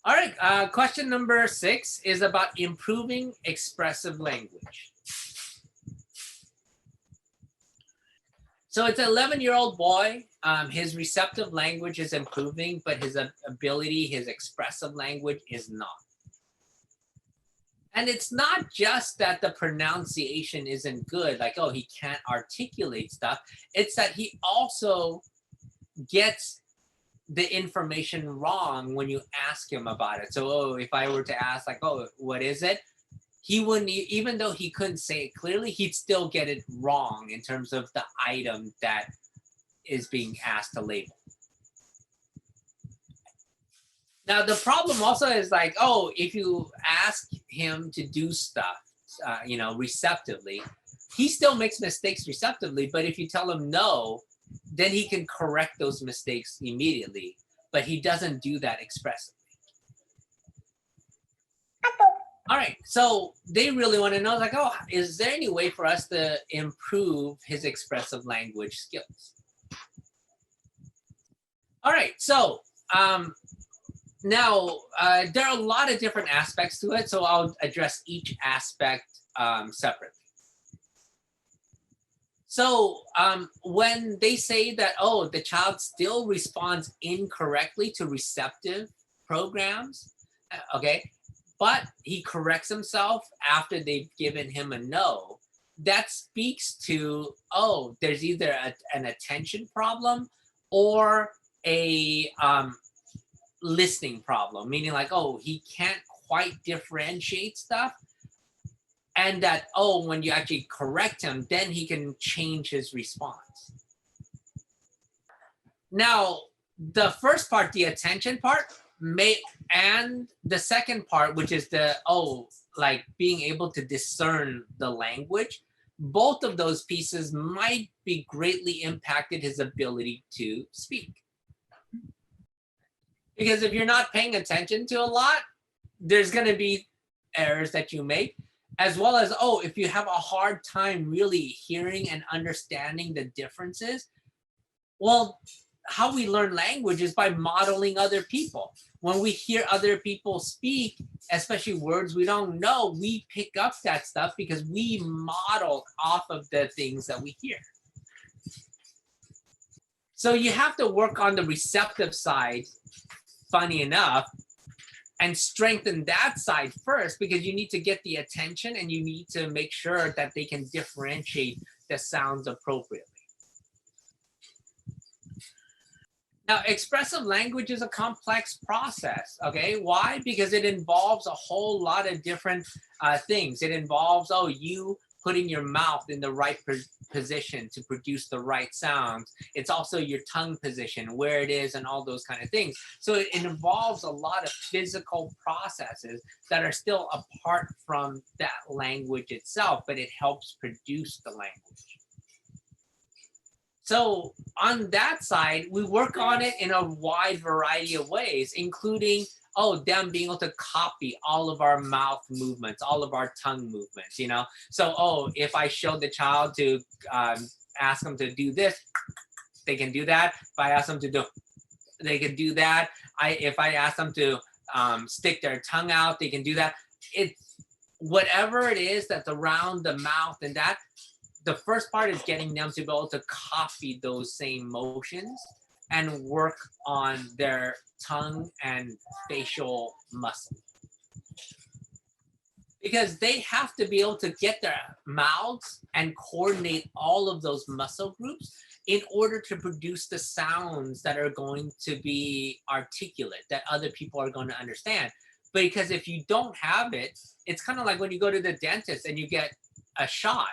All right, question number 6 is about improving expressive language. So it's an 11-year-old boy. His receptive language is improving, but his ability, his expressive language is not. And it's not just that the pronunciation isn't good, like, oh, he can't articulate stuff. It's that he also gets the information wrong when you ask him about it. So, oh, if I were to ask, like, oh, what is it? He wouldn't, even though he couldn't say it clearly, he'd still get it wrong in terms of the item that is being asked to label. Now, the problem also is like, oh, if you ask him to do stuff, receptively, he still makes mistakes receptively. But if you tell him no, then he can correct those mistakes immediately. But he doesn't do that expressively. All right, so they really want to know, like, oh, is there any way for us to improve his expressive language skills? All right, so now there are a lot of different aspects to it, so I'll address each aspect separately. So when they say that, oh, the child still responds incorrectly to receptive programs, okay, but he corrects himself after they've given him a no, that speaks to, oh, there's either an attention problem or a listening problem, meaning like, oh, he can't quite differentiate stuff. And that, oh, when you actually correct him, then he can change his response. Now, the first part, the attention part, and the second part, which is the, oh, like being able to discern the language, both of those pieces might be greatly impacted his ability to speak. Because if you're not paying attention to a lot, there's going to be errors that you make, as well as, oh, if you have a hard time really hearing and understanding the differences, well, how we learn language is by modeling other people. When we hear other people speak, especially words we don't know, we pick up that stuff because we model off of the things that we hear. So you have to work on the receptive side, funny enough, and strengthen that side first, because you need to get the attention and you need to make sure that they can differentiate the sounds appropriately. Now, expressive language is a complex process, okay? Why? Because it involves a whole lot of different things. It involves, oh, you putting your mouth in the right position to produce the right sounds. It's also your tongue position, where it is, and all those kind of things. So it involves a lot of physical processes that are still apart from that language itself, but it helps produce the language. So on that side, we work on it in a wide variety of ways, including, oh, them being able to copy all of our mouth movements, all of our tongue movements, you know? So, oh, if I show the child to ask them to do this, they can do that. If I ask them to do, they can do that. If I ask them to stick their tongue out, they can do that. It's whatever it is that's around the mouth and that. The first part is getting them to be able to copy those same motions and work on their tongue and facial muscle. Because they have to be able to get their mouths and coordinate all of those muscle groups in order to produce the sounds that are going to be articulate, that other people are going to understand. Because if you don't have it, it's kind of like when you go to the dentist and you get a shot,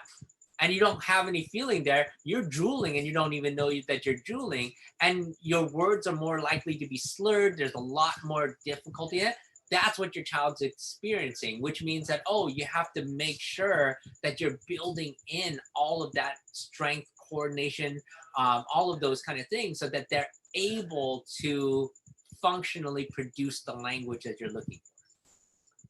and you don't have any feeling there, you're drooling and you don't even know that you're drooling, and your words are more likely to be slurred. There's a lot more difficulty in it. That's what your child's experiencing, which means that, oh, you have to make sure that you're building in all of that strength, coordination, all of those kind of things, so that they're able to functionally produce the language that you're looking for.